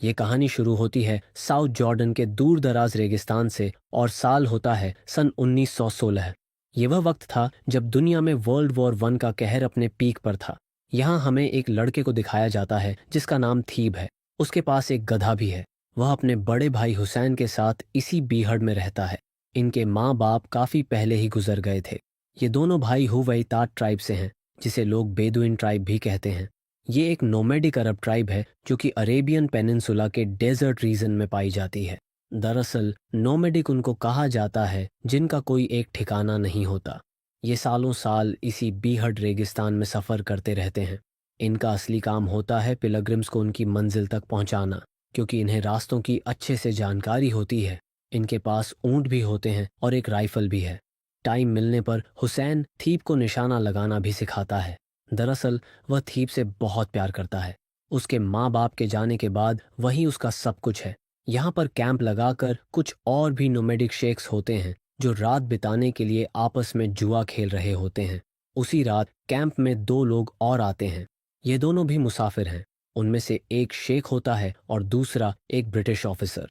ये कहानी शुरू होती है साउथ जॉर्डन के दूर दराज रेगिस्तान से और साल होता है सन 1916। ये वह वक्त था जब दुनिया में वर्ल्ड वॉर वन का कहर अपने पीक पर था। यहाँ हमें एक लड़के को दिखाया जाता है जिसका नाम थीब है। उसके पास एक गधा भी है। वह अपने बड़े भाई हुसैन के साथ इसी बीहड़ में रहता है। इनके माँ बाप काफ़ी पहले ही गुजर गए थे। ये दोनों भाई हुवैतात ट्राइब से हैं, जिसे लोग बेदुइन ट्राइब भी कहते हैं। ये एक नोमैडिक अरब ट्राइब है जो कि अरेबियन पेनिनसुला के डेजर्ट रीजन में पाई जाती है। दरअसल नोमैडिक उनको कहा जाता है जिनका कोई एक ठिकाना नहीं होता। ये सालों साल इसी बीहड़ रेगिस्तान में सफ़र करते रहते हैं। इनका असली काम होता है पिलग्रिम्स को उनकी मंजिल तक पहुंचाना, क्योंकि इन्हें रास्तों की अच्छे से जानकारी होती है। इनके पास ऊंट भी होते हैं और एक राइफल भी है। टाइम मिलने पर हुसैन थीप को निशाना लगाना भी सिखाता है। दरअसल वह थीप से बहुत प्यार करता है। उसके माँ बाप के जाने के बाद वही उसका सब कुछ है। यहाँ पर कैंप लगाकर कुछ और भी नोमैडिक शेख्स होते हैं जो रात बिताने के लिए आपस में जुआ खेल रहे होते हैं। उसी रात कैंप में दो लोग और आते हैं। ये दोनों भी मुसाफिर हैं। उनमें से एक शेख होता है और दूसरा एक ब्रिटिश ऑफिसर।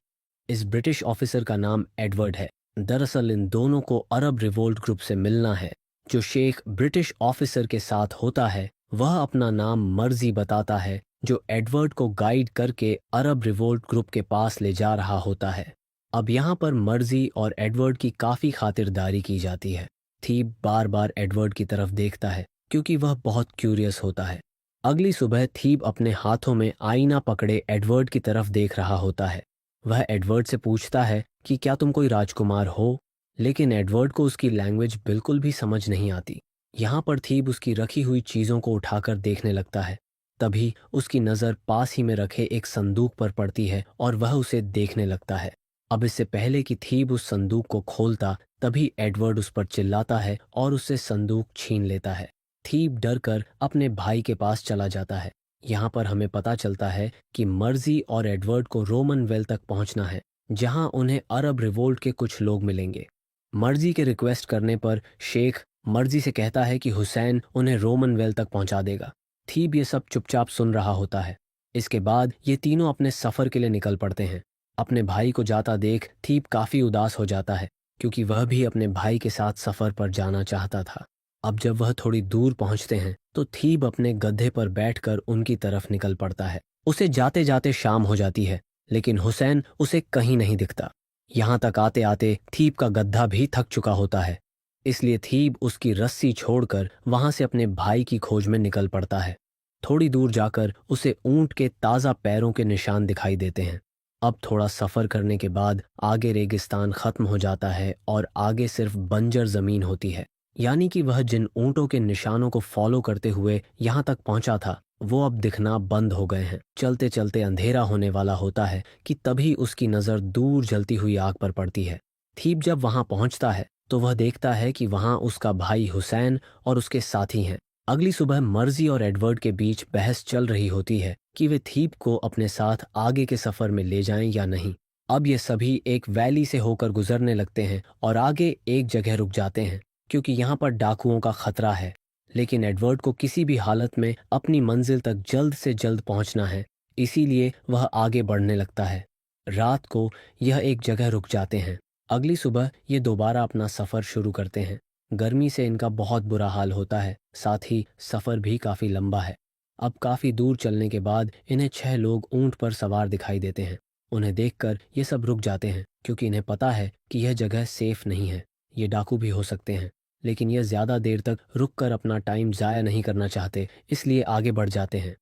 इस ब्रिटिश ऑफिसर का नाम एडवर्ड है। दरअसल इन दोनों को अरब रिवोल्ट ग्रुप से मिलना है। जो शेख ब्रिटिश ऑफिसर के साथ होता है वह अपना नाम मर्जी बताता है, जो एडवर्ड को गाइड करके अरब रिवोल्ट ग्रुप के पास ले जा रहा होता है। अब यहाँ पर मर्जी और एडवर्ड की काफ़ी खातिरदारी की जाती है। थीब बार बार एडवर्ड की तरफ देखता है क्योंकि वह बहुत क्यूरियस होता है। अगली सुबह थीब अपने हाथों में आईना पकड़े एडवर्ड की तरफ देख रहा होता है। वह एडवर्ड से पूछता है कि क्या तुम कोई राजकुमार हो, लेकिन एडवर्ड को उसकी लैंग्वेज बिल्कुल भी समझ नहीं आती। यहाँ पर थीब उसकी रखी हुई चीज़ों को उठाकर देखने लगता है। तभी उसकी नज़र पास ही में रखे एक संदूक पर पड़ती है और वह उसे देखने लगता है। अब इससे पहले कि थीब उस संदूक को खोलता, तभी एडवर्ड उस पर चिल्लाता है और उससे संदूक छीन लेता है। थीब डर कर अपने भाई के पास चला जाता है। यहाँ पर हमें पता चलता है कि मर्जी और एडवर्ड को रोमन वेल तक पहुँचना है, जहाँ उन्हें अरब रिवोल्ट के कुछ लोग मिलेंगे। मर्जी के रिक्वेस्ट करने पर शेख मर्जी से कहता है कि हुसैन उन्हें रोमन वेल तक पहुंचा देगा। थीब ये सब चुपचाप सुन रहा होता है। इसके बाद ये तीनों अपने सफ़र के लिए निकल पड़ते हैं। अपने भाई को जाता देख थीब काफ़ी उदास हो जाता है, क्योंकि वह भी अपने भाई के साथ सफ़र पर जाना चाहता था। अब जब वह थोड़ी दूर पहुंचते हैं तो थीब अपने गधे पर बैठकर उनकी तरफ निकल पड़ता है। उसे जाते जाते शाम हो जाती है, लेकिन हुसैन उसे कहीं नहीं दिखता। यहाँ तक आते आते थीब का गधा भी थक चुका होता है। इसलिए थीब उसकी रस्सी छोड़कर वहां से अपने भाई की खोज में निकल पड़ता है। थोड़ी दूर जाकर उसे ऊंट के ताज़ा पैरों के निशान दिखाई देते हैं। अब थोड़ा सफ़र करने के बाद आगे रेगिस्तान ख़त्म हो जाता है और आगे सिर्फ बंजर ज़मीन होती है। यानी कि वह जिन ऊंटों के निशानों को फॉलो करते हुए यहाँ तक पहुँचा था, वो अब दिखना बंद हो गए हैं। चलते चलते अंधेरा होने वाला होता है कि तभी उसकी नज़र दूर जलती हुई आग पर पड़ती है। थीब जब वहाँ पहुँचता है तो वह देखता है कि वहाँ उसका भाई हुसैन और उसके साथी हैं। अगली सुबह मर्जी और एडवर्ड के बीच बहस चल रही होती है कि वे थीब को अपने साथ आगे के सफ़र में ले जाएं या नहीं। अब ये सभी एक वैली से होकर गुजरने लगते हैं और आगे एक जगह रुक जाते हैं, क्योंकि यहाँ पर डाकुओं का खतरा है। लेकिन एडवर्ड को किसी भी हालत में अपनी मंजिल तक जल्द से जल्द पहुंचना है, इसीलिए वह आगे बढ़ने लगता है। रात को यह एक जगह रुक जाते हैं। अगली सुबह ये दोबारा अपना सफ़र शुरू करते हैं। गर्मी से इनका बहुत बुरा हाल होता है, साथ ही सफ़र भी काफ़ी लंबा है। अब काफ़ी दूर चलने के बाद इन्हें 6 लोग ऊंट पर सवार दिखाई देते हैं। उन्हें देखकर ये सब रुक जाते हैं, क्योंकि इन्हें पता है कि यह जगह सेफ नहीं है। ये डाकू भी हो सकते हैं, लेकिन यह ज़्यादा देर तक रुककर अपना टाइम ज़ाया नहीं करना चाहते, इसलिए आगे बढ़ जाते हैं।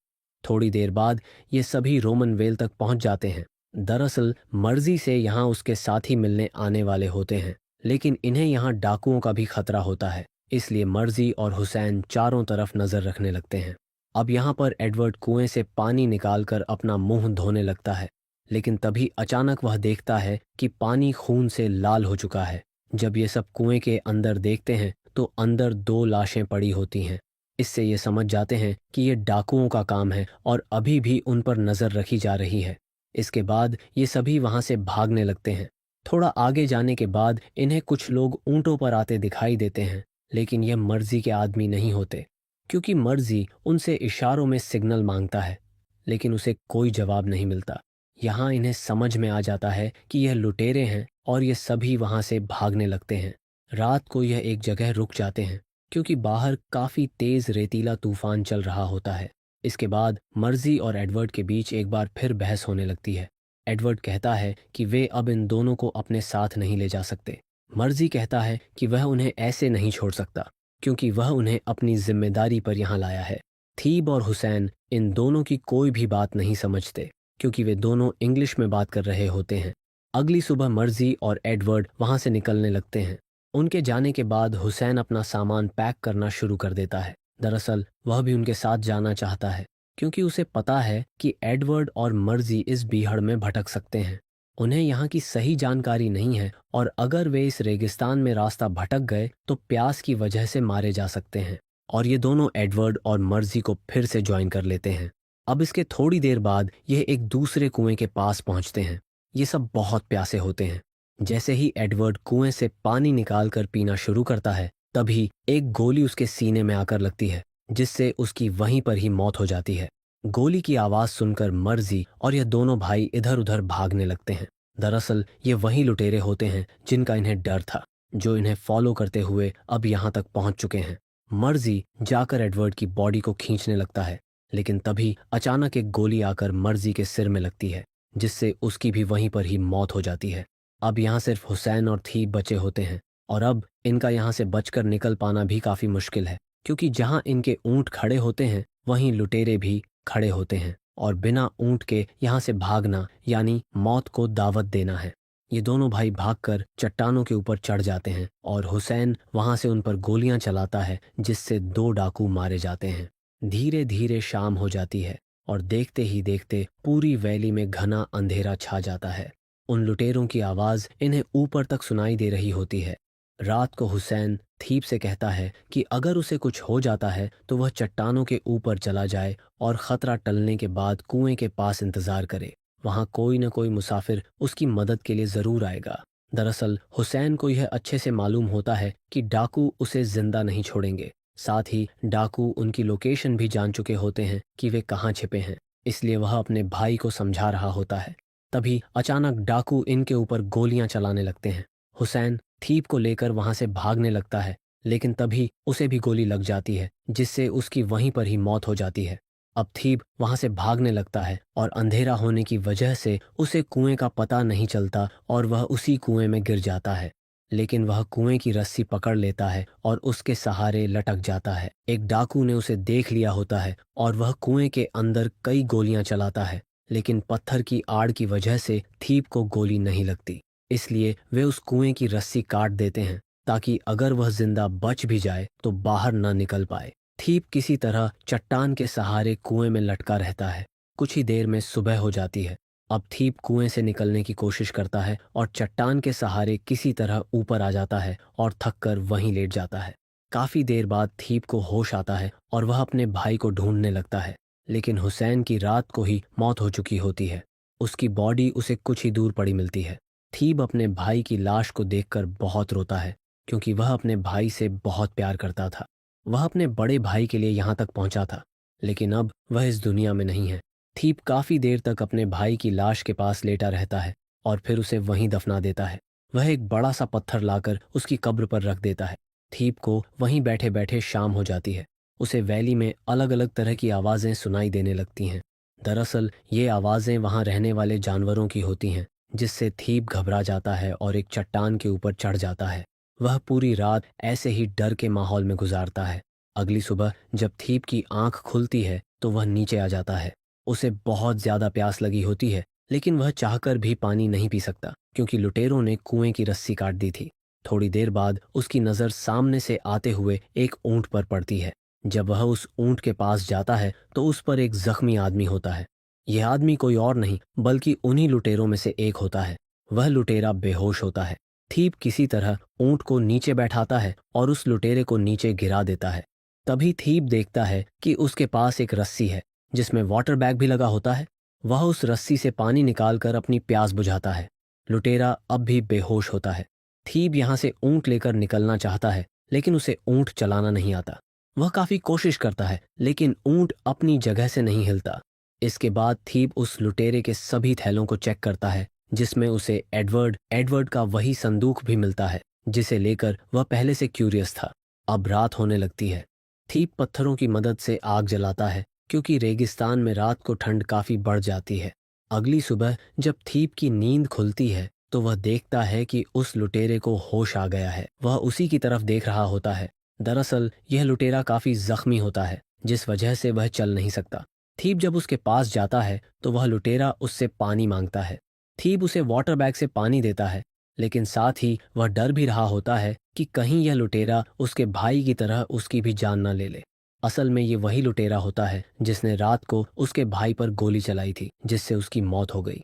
थोड़ी देर बाद ये सभी रोमन वेल तक पहुंच जाते हैं। दरअसल मर्जी से यहाँ उसके साथी मिलने आने वाले होते हैं, लेकिन इन्हें यहाँ डाकुओं का भी खतरा होता है, इसलिए मर्जी और हुसैन चारों तरफ नज़र रखने लगते हैं। अब यहाँ पर एडवर्ड कुएं से पानी निकालकर अपना मुंह धोने लगता है, लेकिन तभी अचानक वह देखता है कि पानी खून से लाल हो चुका है। जब ये सब कुएं के अंदर देखते हैं तो अंदर 2 लाशें पड़ी होती हैं। इससे ये समझ जाते हैं कि ये डाकुओं का काम है और अभी भी उन पर नज़र रखी जा रही है। इसके बाद ये सभी वहाँ से भागने लगते हैं। थोड़ा आगे जाने के बाद इन्हें कुछ लोग ऊंटों पर आते दिखाई देते हैं, लेकिन यह मर्जी के आदमी नहीं होते, क्योंकि मर्जी उनसे इशारों में सिग्नल मांगता है, लेकिन उसे कोई जवाब नहीं मिलता। यहाँ इन्हें समझ में आ जाता है कि यह लुटेरे हैं और ये सभी वहाँ से भागने लगते हैं। रात को यह एक जगह रुक जाते हैं क्योंकि बाहर काफ़ी तेज़ रेतीला तूफान चल रहा होता है। इसके बाद मर्जी और एडवर्ड के बीच एक बार फिर बहस होने लगती है। एडवर्ड कहता है कि वे अब इन दोनों को अपने साथ नहीं ले जा सकते। मर्जी कहता है कि वह उन्हें ऐसे नहीं छोड़ सकता क्योंकि वह उन्हें अपनी जिम्मेदारी पर यहाँ लाया है। थीब और हुसैन इन दोनों की कोई भी बात नहीं समझते क्योंकि वे दोनों इंग्लिश में बात कर रहे होते हैं। अगली सुबह मर्जी और एडवर्ड वहाँ से निकलने लगते हैं। उनके जाने के बाद हुसैन अपना सामान पैक करना शुरू कर देता है। दरअसल वह भी उनके साथ जाना चाहता है क्योंकि उसे पता है कि एडवर्ड और मर्जी इस बीहड़ में भटक सकते हैं। उन्हें यहाँ की सही जानकारी नहीं है और अगर वे इस रेगिस्तान में रास्ता भटक गए तो प्यास की वजह से मारे जा सकते हैं। और ये दोनों एडवर्ड और मर्जी को फिर से ज्वाइन कर लेते हैं। अब इसके थोड़ी देर बाद यह एक दूसरे कुएं के पास पहुंचते हैं। ये सब बहुत प्यासे होते हैं। जैसे ही एडवर्ड कुएं से पानी निकालकर पीना शुरू करता है तभी एक गोली उसके सीने में आकर लगती है जिससे उसकी वहीं पर ही मौत हो जाती है। गोली की आवाज सुनकर मर्जी और यह दोनों भाई इधर उधर भागने लगते हैं। दरअसल ये वही लुटेरे होते हैं जिनका इन्हें डर था, जो इन्हें फॉलो करते हुए अब यहाँ तक पहुंच चुके हैं। मर्जी जाकर एडवर्ड की बॉडी को खींचने लगता है लेकिन तभी अचानक एक गोली आकर मर्जी के सिर में लगती है जिससे उसकी भी वहीं पर ही मौत हो जाती है। अब यहाँ सिर्फ हुसैन और थीब बचे होते हैं और अब इनका यहाँ से बचकर निकल पाना भी काफ़ी मुश्किल है क्योंकि जहाँ इनके ऊंट खड़े होते हैं वहीं लुटेरे भी खड़े होते हैं और बिना ऊंट के यहाँ से भागना यानी मौत को दावत देना है। ये दोनों भाई भागकर चट्टानों के ऊपर चढ़ जाते हैं और हुसैन वहाँ से उन पर गोलियां चलाता है जिससे 2 डाकू मारे जाते हैं। धीरे धीरे शाम हो जाती है और देखते ही देखते पूरी वैली में घना अंधेरा छा जाता है। उन लुटेरों की आवाज़ इन्हें ऊपर तक सुनाई दे रही होती है। रात को हुसैन थीब से कहता है कि अगर उसे कुछ हो जाता है तो वह चट्टानों के ऊपर चला जाए और ख़तरा टलने के बाद कुएं के पास इंतज़ार करे। वहाँ कोई न कोई मुसाफिर उसकी मदद के लिए ज़रूर आएगा। दरअसल हुसैन को यह अच्छे से मालूम होता है कि डाकू उसे जिंदा नहीं छोड़ेंगे। साथ ही डाकू उनकी लोकेशन भी जान चुके होते हैं कि वे कहाँ छिपे हैं, इसलिए वह अपने भाई को समझा रहा होता है। तभी अचानक डाकू इनके ऊपर गोलियां चलाने लगते हैं। हुसैन थीप को लेकर वहां से भागने लगता है लेकिन तभी उसे भी गोली लग जाती है जिससे उसकी वहीं पर ही मौत हो जाती है। अब थीब वहां से भागने लगता है और अंधेरा होने की वजह से उसे कुएं का पता नहीं चलता और वह उसी कुएं में गिर जाता है। लेकिन वह कुएं की रस्सी पकड़ लेता है और उसके सहारे लटक जाता है। एक डाकू ने उसे देख लिया होता है और वह कुएं के अंदर कई गोलियां चलाता है लेकिन पत्थर की आड़ की वजह से थीप को गोली नहीं लगती। इसलिए वे उस कुएं की रस्सी काट देते हैं ताकि अगर वह जिंदा बच भी जाए तो बाहर न निकल पाए। थीप किसी तरह चट्टान के सहारे कुएं में लटका रहता है। कुछ ही देर में सुबह हो जाती है। अब थीप कुएं से निकलने की कोशिश करता है और चट्टान के सहारे किसी तरह ऊपर आ जाता है और थककर वहीं लेट जाता है। काफी देर बाद थीप को होश आता है और वह अपने भाई को ढूंढने लगता है लेकिन हुसैन की रात को ही मौत हो चुकी होती है। उसकी बॉडी उसे कुछ ही दूर पड़ी मिलती है। थीब अपने भाई की लाश को देखकर बहुत रोता है क्योंकि वह अपने भाई से बहुत प्यार करता था। वह अपने बड़े भाई के लिए यहाँ तक पहुँचा था लेकिन अब वह इस दुनिया में नहीं है। थीप काफी देर तक अपने भाई की लाश के पास लेटा रहता है और फिर उसे वहीं दफना देता है। वह एक बड़ा सा पत्थर लाकर उसकी कब्र पर रख देता है। थीप को वहीं बैठे बैठे शाम हो जाती है। उसे वैली में अलग अलग तरह की आवाज़ें सुनाई देने लगती हैं। दरअसल ये आवाज़ें वहाँ रहने वाले जानवरों की होती हैं जिससे थीप घबरा जाता है और एक चट्टान के ऊपर चढ़ जाता है। वह पूरी रात ऐसे ही डर के माहौल में गुजारता है। अगली सुबह जब थीप की आंख खुलती है तो वह नीचे आ जाता है। उसे बहुत ज्यादा प्यास लगी होती है लेकिन वह चाहकर भी पानी नहीं पी सकता क्योंकि लुटेरों ने कुएं की रस्सी काट दी थी। थोड़ी देर बाद उसकी नज़र सामने से आते हुए एक ऊंट पर पड़ती है। जब वह उस ऊंट के पास जाता है तो उस पर एक जख्मी आदमी होता है। यह आदमी कोई और नहीं बल्कि उन्हीं लुटेरों में से एक होता है। वह लुटेरा बेहोश होता है। थीप किसी तरह ऊंट को नीचे बैठाता है और उस लुटेरे को नीचे गिरा देता है। तभी थीप देखता है कि उसके पास एक रस्सी है जिसमें वाटर बैग भी लगा होता है। वह उस रस्सी से पानी निकालकर अपनी प्यास बुझाता है। लुटेरा अब भी बेहोश होता है। थीप यहाँ से ऊंट लेकर निकलना चाहता है लेकिन उसे ऊंट चलाना नहीं आता। वह काफी कोशिश करता है लेकिन ऊंट अपनी जगह से नहीं हिलता। इसके बाद थीप उस लुटेरे के सभी थैलों को चेक करता है, जिसमें उसे एडवर्ड का वही संदूक भी मिलता है जिसे लेकर वह पहले से क्यूरियस था। अब रात होने लगती है। थीप पत्थरों की मदद से आग जलाता है क्योंकि रेगिस्तान में रात को ठंड काफी बढ़ जाती है। अगली सुबह जब थीप की नींद खुलती है तो वह देखता है कि उस लुटेरे को होश आ गया है। वह उसी की तरफ देख रहा होता है। दरअसल यह लुटेरा काफी जख्मी होता है, जिस वजह से वह चल नहीं सकता। थीप जब उसके पास जाता है तो वह लुटेरा उससे पानी मांगता है। थीप उसे वाटर बैग से पानी देता है, लेकिन साथ ही वह डर भी रहा होता है कि कहीं यह लुटेरा उसके भाई की तरह उसकी भी जान न ले ले। असल में ये वही लुटेरा होता है जिसने रात को उसके भाई पर गोली चलाई थी, जिससे उसकी मौत हो गई।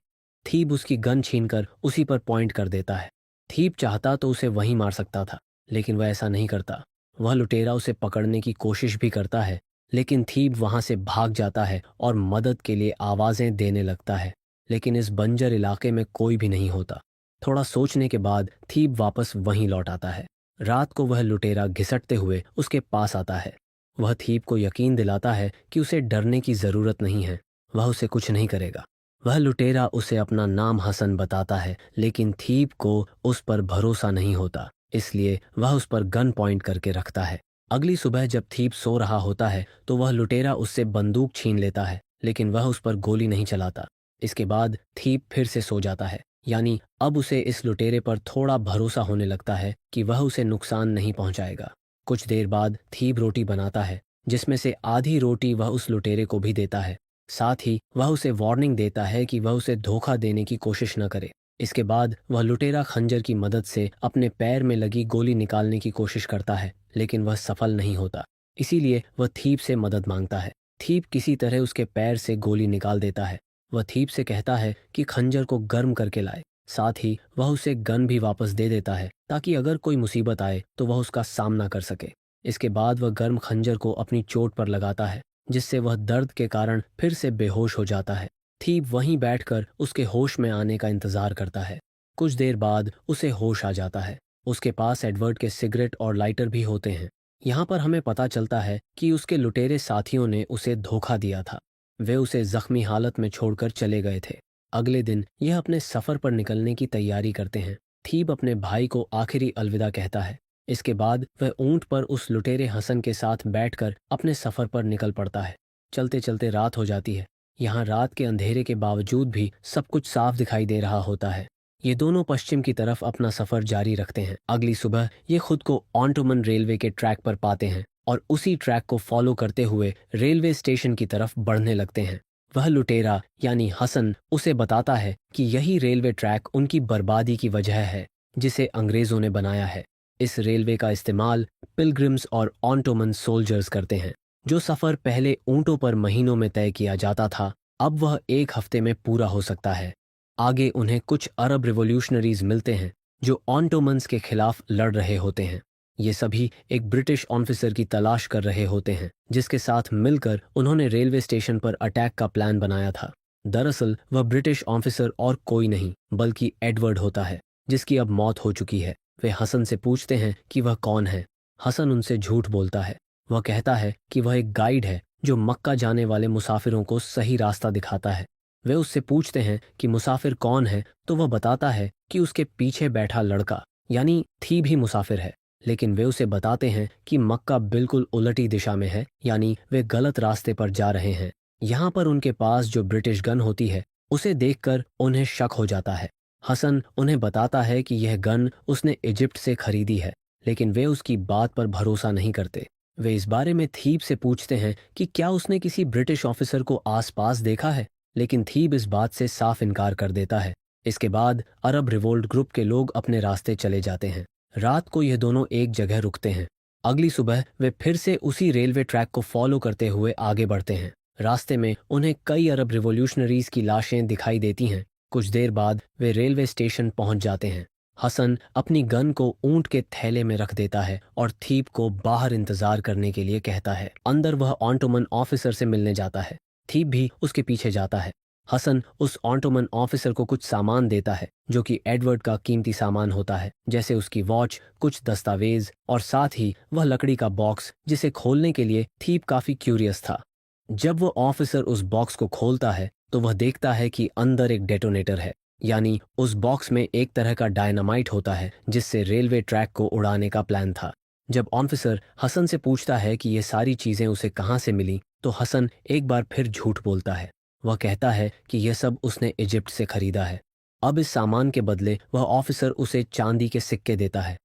थीप उसकी गन छीनकर उसी पर पॉइंट कर देता है। थीप चाहता तो उसे वहीं मार सकता था, लेकिन वह ऐसा नहीं करता। वह लुटेरा उसे पकड़ने की कोशिश भी करता है, लेकिन थीप वहां से भाग जाता है और मदद के लिए आवाजें देने लगता है, लेकिन इस बंजर इलाके में कोई भी नहीं होता। थोड़ा सोचने के बाद थीप वापस वहीं लौट आता है। रात को वह लुटेरा घिसटते हुए उसके पास आता है। वह थीप को यकीन दिलाता है कि उसे डरने की जरूरत नहीं है, वह उसे कुछ नहीं करेगा। वह लुटेरा उसे अपना नाम हसन बताता है, लेकिन थीप को उस पर भरोसा नहीं होता, इसलिए वह उस पर गन पॉइंट करके रखता है। अगली सुबह जब थीप सो रहा होता है तो वह लुटेरा उससे बंदूक छीन लेता है, लेकिन वह उस पर गोली नहीं चलाता। इसके बाद थीप फिर से सो जाता है, यानी अब उसे इस लुटेरे पर थोड़ा भरोसा होने लगता है कि वह उसे नुकसान नहीं पहुंचाएगा। कुछ देर बाद थीप रोटी बनाता है, जिसमें से आधी रोटी वह उस लुटेरे को भी देता है। साथ ही वह उसे वार्निंग देता है कि वह उसे धोखा देने की कोशिश न करे। इसके बाद वह लुटेरा खंजर की मदद से अपने पैर में लगी गोली निकालने की कोशिश करता है, लेकिन वह सफल नहीं होता। इसीलिए वह थीप से मदद मांगता है। थीप किसी तरह उसके पैर से गोली निकाल देता है। वह थीप से कहता है कि खंजर को गर्म करके लाए। साथ ही वह उसे गन भी वापस दे देता है ताकि अगर कोई मुसीबत आए तो वह उसका सामना कर सके। इसके बाद वह गर्म खंजर को अपनी चोट पर लगाता है, जिससे वह दर्द के कारण फिर से बेहोश हो जाता है। थीप वहीं बैठकर उसके होश में आने का इंतजार करता है। कुछ देर बाद उसे होश आ जाता है। उसके पास एडवर्ड के सिगरेट और लाइटर भी होते हैं। यहाँ पर हमें पता चलता है कि उसके लुटेरे साथियों ने उसे धोखा दिया था। वे उसे जख्मी हालत में छोड़कर चले गए थे। अगले दिन यह अपने सफर पर निकलने की तैयारी करते हैं। थीप अपने भाई को आखिरी अलविदा कहता है। इसके बाद वह ऊंट पर उस लुटेरे हसन के साथ बैठकर अपने सफर पर निकल पड़ता है। चलते चलते रात हो जाती है। यहाँ रात के अंधेरे के बावजूद भी सब कुछ साफ दिखाई दे रहा होता है। ये दोनों पश्चिम की तरफ अपना सफर जारी रखते हैं। अगली सुबह ये खुद को ऑन्टोमन रेलवे के ट्रैक पर पाते हैं और उसी ट्रैक को फॉलो करते हुए रेलवे स्टेशन की तरफ बढ़ने लगते हैं। वह लुटेरा यानी हसन उसे बताता है कि यही रेलवे ट्रैक उनकी बर्बादी की वजह है, जिसे अंग्रेजों ने बनाया है। इस रेलवे का इस्तेमाल पिलग्रिम्स और ऑन्टोमन सोल्जर्स करते हैं। जो सफर पहले ऊंटों पर महीनों में तय किया जाता था, अब वह एक हफ्ते में पूरा हो सकता है। आगे उन्हें कुछ अरब रिवोल्यूशनरीज मिलते हैं जो ऑन्टोमन्स के खिलाफ लड़ रहे होते हैं। ये सभी एक ब्रिटिश ऑफिसर की तलाश कर रहे होते हैं, जिसके साथ मिलकर उन्होंने रेलवे स्टेशन पर अटैक का प्लान बनाया था। दरअसल वह ब्रिटिश ऑफिसर और कोई नहीं बल्कि एडवर्ड होता है, जिसकी अब मौत हो चुकी है। वे हसन से पूछते हैं कि वह कौन है। हसन उनसे झूठ बोलता है। वह कहता है कि वह एक गाइड है जो मक्का जाने वाले मुसाफिरों को सही रास्ता दिखाता है। वे उससे पूछते हैं कि मुसाफिर कौन है, तो वह बताता है कि उसके पीछे बैठा लड़का यानी थी भी मुसाफिर है। लेकिन वे उसे बताते हैं कि मक्का बिल्कुल उलटी दिशा में है, यानी वे गलत रास्ते पर जा रहे हैं। यहाँ पर उनके पास जो ब्रिटिश गन होती है उसे देखकर उन्हें शक हो जाता है। हसन उन्हें बताता है कि यह गन उसने इजिप्ट से खरीदी है, लेकिन वे उसकी बात पर भरोसा नहीं करते। वे इस बारे में थीप से पूछते हैं कि क्या उसने किसी ब्रिटिश ऑफिसर को आसपास देखा है, लेकिन थीप इस बात से साफ इनकार कर देता है। इसके बाद अरब रिवोल्ट ग्रुप के लोग अपने रास्ते चले जाते हैं। रात को यह दोनों एक जगह रुकते हैं। अगली सुबह वे फिर से उसी रेलवे ट्रैक को फॉलो करते हुए आगे बढ़ते हैं। रास्ते में उन्हें कई अरब रिवोल्यूशनरीज की लाशें दिखाई देती हैं। कुछ देर बाद वे रेलवे स्टेशन पहुंच जाते हैं। हसन अपनी गन को ऊंट के थैले में रख देता है और थीप को बाहर इंतजार करने के लिए कहता है। अंदर वह ऑन्टोमन ऑफिसर से मिलने जाता है। थीप भी उसके पीछे जाता है। हसन उस ऑन्टोमन ऑफिसर को कुछ सामान देता है जो कि एडवर्ड का कीमती सामान होता है, जैसे उसकी वॉच, कुछ दस्तावेज और साथ ही वह लकड़ी का बॉक्स, जिसे खोलने के लिए थीप काफी क्यूरियस था। जब वो ऑफिसर उस बॉक्स को खोलता है तो वह देखता है कि अंदर एक डेटोनेटर है, यानी उस बॉक्स में एक तरह का डायनामाइट होता है जिससे रेलवे ट्रैक को उड़ाने का प्लान था। जब ऑफिसर हसन से पूछता है कि ये सारी चीज़ें उसे कहाँ से मिली तो हसन एक बार फिर झूठ बोलता है। वह कहता है कि यह सब उसने इजिप्ट से खरीदा है। अब इस सामान के बदले वह ऑफिसर उसे चांदी के सिक्के देता है।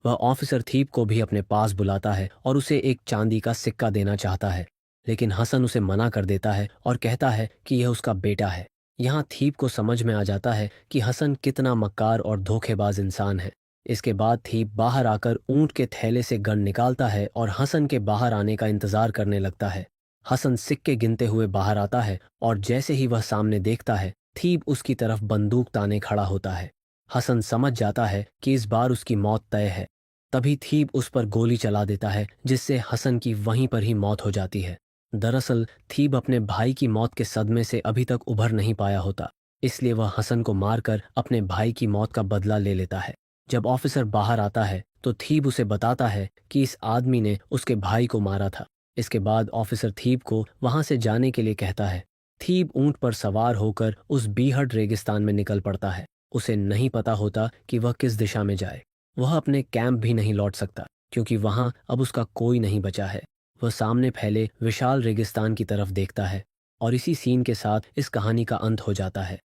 वह ऑफिसर थीप को भी अपने पास बुलाता है और उसे एक चांदी का सिक्का देना चाहता है, लेकिन हसन उसे मना कर देता है और कहता है कि यह उसका बेटा है। यहाँ थीप को समझ में आ जाता है कि हसन कितना मक्कार और धोखेबाज इंसान है। इसके बाद थीप बाहर आकर ऊंट के थैले से गन निकालता है और हसन के बाहर आने का इंतजार करने लगता है। हसन सिक्के गिनते हुए बाहर आता है और जैसे ही वह सामने देखता है, थीप उसकी तरफ बंदूक ताने खड़ा होता है। हसन समझ जाता है कि इस बार उसकी मौत तय है। तभी थीप उस पर गोली चला देता है जिससे हसन की वहीं पर ही मौत हो जाती है। दरअसल थीब अपने भाई की मौत के सदमे से अभी तक उभर नहीं पाया होता, इसलिए वह हसन को मारकर अपने भाई की मौत का बदला ले लेता है। जब ऑफिसर बाहर आता है तो थीब उसे बताता है कि इस आदमी ने उसके भाई को मारा था। इसके बाद ऑफिसर थीब को वहां से जाने के लिए कहता है। थीब ऊंट पर सवार होकर उस बीहड़ रेगिस्तान में निकल पड़ता है। उसे नहीं पता होता कि वह किस दिशा में जाए। वह अपने कैंप भी नहीं लौट सकता क्योंकि वहां अब उसका कोई नहीं बचा है। वह सामने फैले विशाल रेगिस्तान की तरफ देखता है और इसी सीन के साथ इस कहानी का अंत हो जाता है।